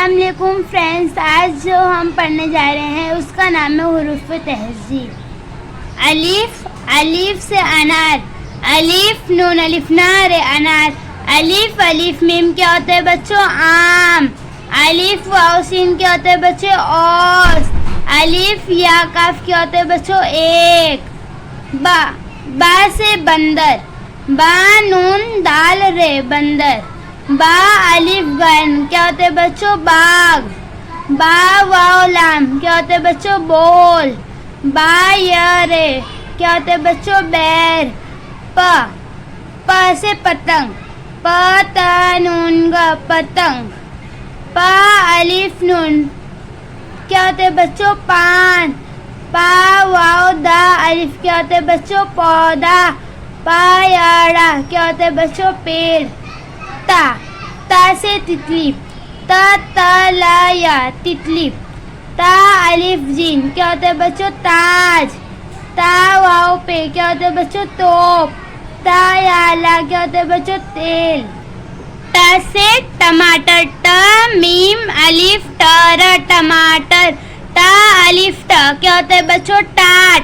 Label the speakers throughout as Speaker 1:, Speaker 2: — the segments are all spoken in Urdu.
Speaker 1: السلام علیکم فرینڈس، آج جو ہم پڑھنے جا رہے ہیں اس کا نام ہے حروف تہذیب۔ الف، الف سے انار، الف نون الف نار انار۔ الف الف میم کیا ہوتا ہے بچوں؟ آم۔ الف واو سین کیا ہوتا ہے بچوں؟ اوس۔ الف یا کاف کیا ہوتا ہے بچوں؟ ایک۔ با، با سے بندر، با نون دال رے بندر۔ با الف گن کیا ہوتے بچوں؟ باغ۔ با واو لام کیا ہوتے بچوں؟ بول۔ با یا رے کیا ہوتے بچوں؟ بیر۔ پ، پ سے پتنگ، پتنون گا پتنگ۔ پا الف نون کیا ہوتے بچوں؟ پان۔ پا واو دا الف کیا ہوتے بچوں؟ پودا۔ پا یاڑا کیا ہوتے بچوں؟ پیڑ۔ تا، تا سے تتلی، تا تا لا یا تتلی۔ تا الف جیم کیا ہوتا ہے بچوں؟ تاج۔ تا واو پہ کیا ہوتا ہے بچوں؟ توپ۔ تا یا لا کیا ہوتا ہے بچوں؟ تیل۔ تا سے ٹماٹر، ٹا میم الف ٹر ٹماٹر۔ تا الف ٹا کیا ہوتا ہے بچوں؟ ٹاٹ۔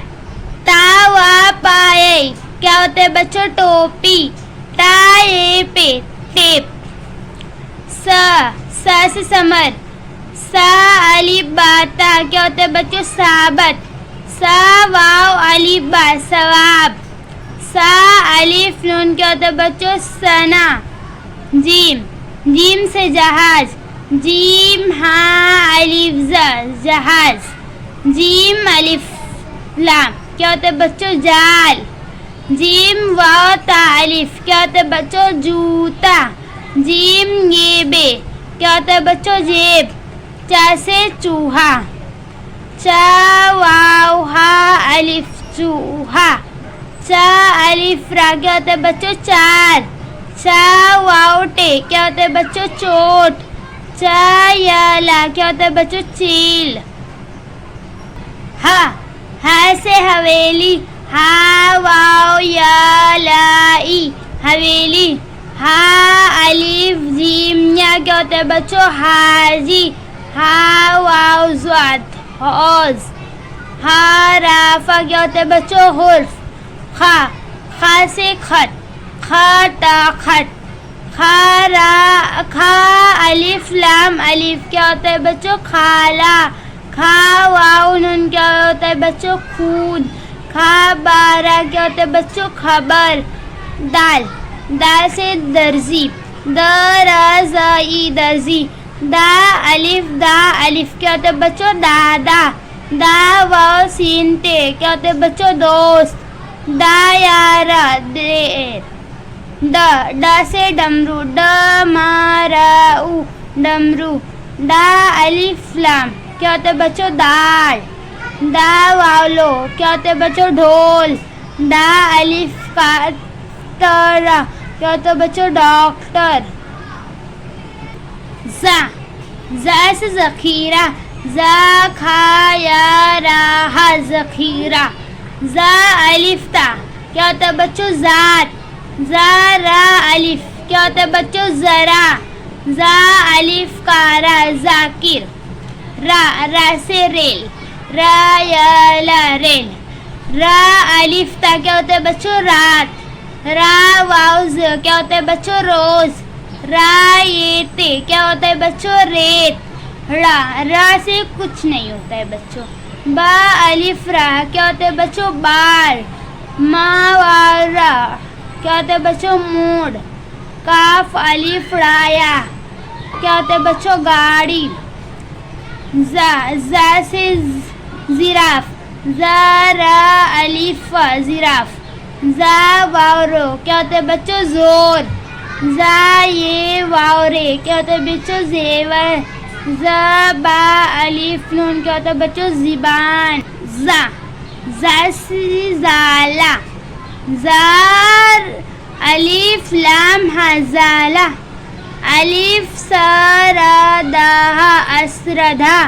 Speaker 1: تا وا پائے کیا ہوتا ہے بچوں؟ ٹوپی۔ تا اے پہ ٹیپ۔ سا، سا سے سمر، سا الف باتا کیا ہوتا ہے بچوں؟ ثابت۔ سا واو الف با ثواب۔ سا الف نون کیا ہوتا ہے بچوں؟ سنا۔ جیم، جیم سے جہاز، جیم ہاں الف زا جہاز۔ جیم الف لام کیا ہوتا ہے بچوں؟ جال۔ جیم واو تا الف کیا ہوتا ہے بچوں؟ جوتا۔ جیم یہ بے کیا ہوتا ہے بچوں؟ جیب۔ چا سے چوہا، چا واو ہا الف چوہا۔ چا الف را کیا ہوتا ہے بچوں؟ چار۔ چا واو ٹے کیا ہوتا ہے بچوں؟ چوٹ۔ چا یا لا کیا ہوتا ہے بچوں؟ چیل۔ ہا، ہا سے حویلی، ہا واو یا لائی حویلی۔ ہا الف جیم یا کیا ہوتا ہے بچوں؟ حاجی۔ ہا واو زواد حوض۔ ہا رافا کیا ہوتا ہے بچوں؟ حرف۔ خا، خا سے خط، خطا خط۔ خا را، کھا الف لام الف کیا ہوتا ہے بچوں؟ کھالا۔ کھا واو نون کیا ہوتا ہے بچوں؟ خون۔ کھا بارہ کیا ہوتا ہے بچوں؟ خبر۔ دال، دال سے درزی، درزائی درزی۔ دا الف دا الف کیا ہوتا ہے بچوں؟ دادا۔ دا واو سین تے کیا ہوتا ہے بچوں؟ دوست۔ دا یارا دیر۔ دا، ڈا سے ڈمرو، ڈمراؤ ڈمرو۔ دا الف لام کیا ہوتا ہے بچوں؟ دال۔ دا واو لو کیا ہوتا ہے بچوں؟ ڈھول۔ دا الف کا ترا کیا ہوتا ہے بچوں؟ ڈاکٹر۔ زا، زا سے ذخیرہ، زا کھا یا راہا ذخیرہ۔ زا الف تا کیا ہوتا ہے بچوں؟ ذات۔ زا را الف کیا ہوتا ہے بچوں؟ ذرا۔ زا الف کارا ذاکر۔ را، را سے ریل، را یا لا ریل۔ را الف تا کیا ہوتا ہے بچوں؟ رات۔ را واو ز کیا ہوتا ہے بچوں؟ روز۔ را یہ تے کیا ہوتا ہے بچوں؟ ریت۔ را، را سے کچھ نہیں ہوتا ہے بچوں۔ با الف را کیا ہوتا ہے بچوں؟ بال۔ ما واو را کیا ہوتا ہے بچوں؟ موڈ۔ کاف الف رایا کیا ہوتا ہے بچوں؟ گاڑی۔ زا، زا سے زراف، زا را الف زراف۔ زا واو رو کیا ہوتا ہے بچوں؟ زور۔ زا یہ واو رے کیا ہوتا ہے بچوں؟ زیور۔ زا با الف نون کیا ہوتا ہے بچوں؟ زبان۔ زا، زا سے زالا، زار الف لام ہزالہ۔ الف سردہ اسردہ۔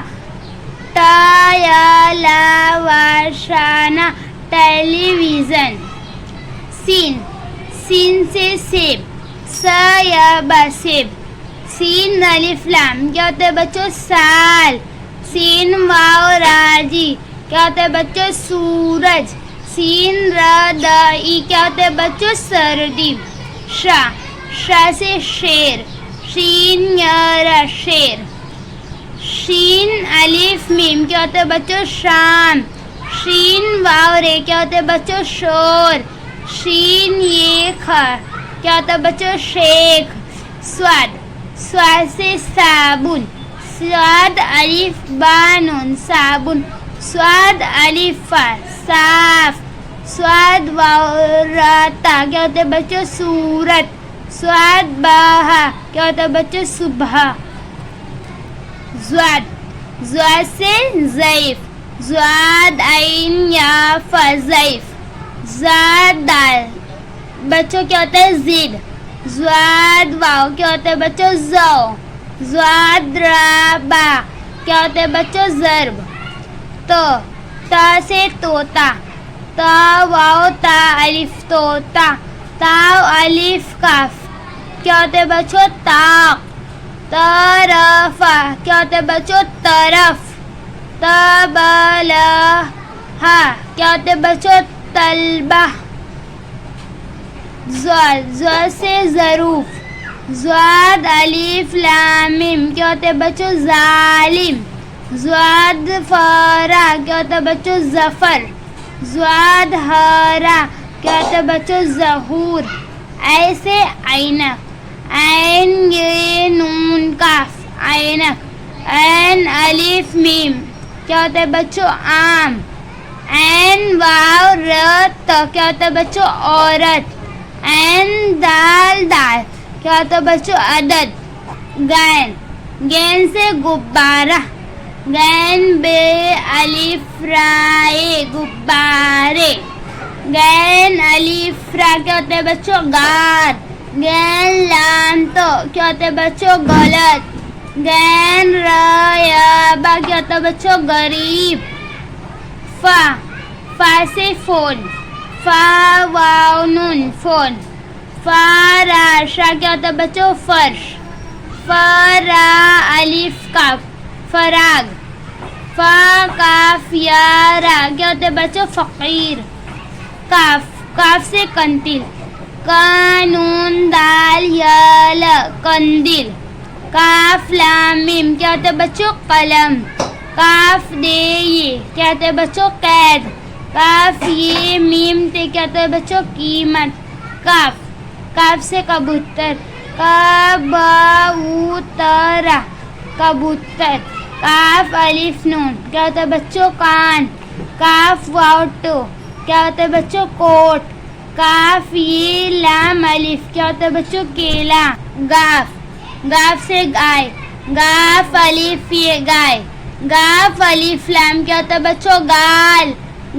Speaker 1: تا یا لا واشانہ ٹیلی ویژن۔ سین، سین سے سیب، سا یا با سیب۔ سین الف لام کیا ہوتا ہے بچوں سال. سین واو راجی کیا ہوتا ہے بچوں سورج. سین را دا ای کیا ہوتا ہے بچوں سردی. شا شا سے شیر. شین یا شیر. شین الف میم کیا ہوتا ہے بچوں شام. شین واو رے کیا ہوتا ہے بچوں شور. شین یہ کھا کیا ہوتا ہے بچوں شیخ. سواد سواد سے صابن. سواد الف با نون صابن. سواد الف فا صاف. سواد واو را تا کیا ہوتا ہے بچوں سورت. سواد باہا کیا ہوتا ہے بچوں صبح. زواد زواد سے ضعیف. زواد عین یا فا ضعیف. زاد دال بچوں کیا ہوتا ہے زد. زواد واو کیا ہوتا ہے بچوں زو. زواد را با کیا ہوتا ہے بچوں ضرب. تو تا سے طوطا. تا واو تا الف طوطا. تا الف کاف کیا ہوتا ہے بچوں طاق. طرفا کیا ہوتا ہے بچوں طرف. تبلا ہا کیا ہوتا ہے بچوں طلبہ. زواد زواد سے ظروف. زواد الف لام میم کیا ہوتا ہے بچوں ظالم. زواد فرا کیا ہوتا ہے بچوں ظفر. زواد ہرا کیا ہوتا ہے بچوں ظہور. ایسے عینک. عین یہ نون کاف عینک. عین الف میم کیا ہوتا ہے بچوں عام. عین واو رت کیا ہوتا ہے بچوں عورت. عین دال دال کیا ہوتا ہے بچوں عدد. گین گین سے غبارہ. گین بے الف رائے غبارے. گین الف را کیا ہوتا ہے بچوں غار. گین لام تو کیا ہوتا ہے بچوں غلط. گین را یا با کیا ہوتا ہے بچوں غریب. فا فا سے فون. فا واو نون فون. فا را شا کیا ہوتا ہے بچوں فرش. فا را الف کاف فراغ. فا کاف یا را کیا ہوتا ہے بچوں فقیر. کاف کاف سے کنتل. قانون دال یا ل قندیل. کاف لام میم کیا ہوتا ہے بچوں قلم. کاف دے یہ کیا ہوتا ہے بچوں قید. کاف یہ میم تے کیا ہوتا ہے بچوں قیمت. کاف کاف سے کبوتر. کبوتر کبوتر. کاف الف نون کیا ہوتا ہے بچوں کان. کاف واو ٹو کیا ہوتا ہے بچوں کوٹ. کاف یہ لام الف کیا ہوتا ہے بچوں کیلا. گاف گاف سے گائے. گاف الف یہ گائے. گاف الف لام کیا ہوتا ہے بچوں گال.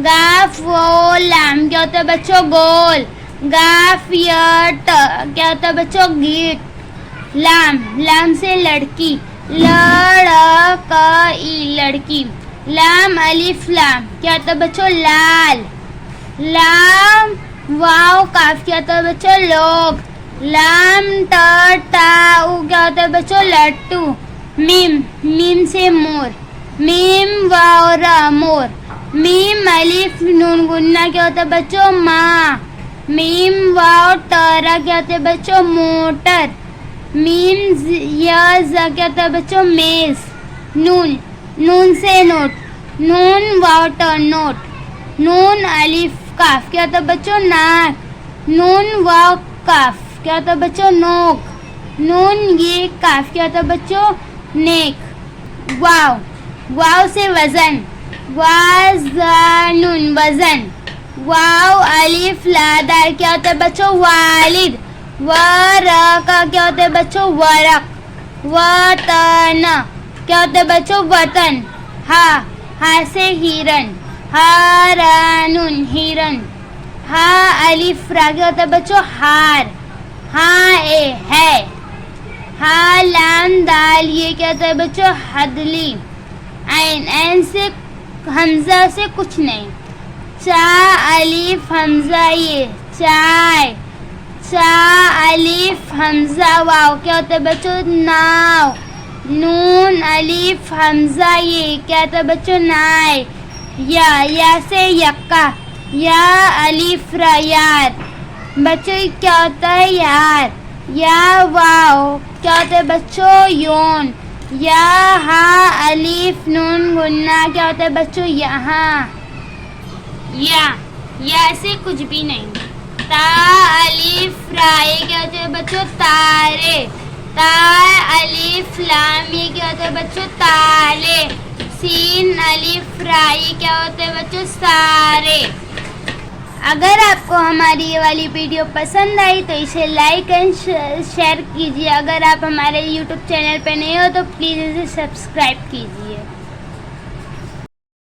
Speaker 1: گاف وہ لام کیا ہوتا ہے بچوں گول. گاف یٹ کیا ہوتا ہے بچوں گیٹ. لام لام سے لڑکی. لڑکی لڑکی. لام الف لام کیا ہوتا ہے بچوں لال. لام واو کاف کیا ہوتا ہے بچوں لوگ. لام تا تا کیا ہوتا ہے بچوں لٹو. میم میم سے مور. میم واو را مور. میم الف نون گنا کیا ہوتا ہے بچوں ماں. میم واو ٹرا کیا ہوتا ہے بچوں موٹر. میم یا زا کیا ہوتا ہے بچوں میز. نون نون سے نوٹ. نون واو ٹر نوٹ. نون الف کاف کیا ہوتا ہے بچوں ناک. نون واو کاف کیا ہوتا ہے بچوں نوک. نون یہ کاف کیا ہوتا ہے بچوں نیک. واو واو سے وزن. وزن وزن. واو الف لادار کیا ہوتا ہے بچوں والد. ورقہ کیا ہوتا ہے بچوں ورق. وطن کیا ہوتا ہے بچوں وطن. ہا ہا سے ہرن. ہارانون ہرن. ہا الف را کیا ہوتا ہے بچوں ہار. ہاں اے ہے. ہا لام دال یہ کیا ہوتا ہے بچوں حدلی. عین عین سے حمزہ سے کچھ نہیں. چا الف حمزہ یہ چائے. شا الف حمزہ واو کیا ہوتا ہے بچوں؟ ناؤ. نون الف حمزہ یہ کیا ہوتا ہے بچوں؟ نائے. یا سے یکا. یا الف را یار بچوں کیا ہوتا ہے؟ یار. یا واو کیا ہوتا ہے بچوں؟ یون. یا ہا الف نون گنا کیا ہوتا ہے بچوں؟ یہاں. یا سے کچھ بھی نہیں. تا الف رائے کیا ہوتا ہے بچوں؟ تارے. تا الف لام یہ کیا ہوتا ہے بچوں؟ تالے. سین الف رائی کیا ہوتا ہے بچوں؟ سارے. اگر آپ کو ہماری یہ والی ویڈیو پسند آئی تو اسے لائک اینڈ شیئر کیجیے. اگر آپ ہمارے یوٹیوب چینل پہ نئے ہو تو پلیز اسے سبسکرائب کیجیے.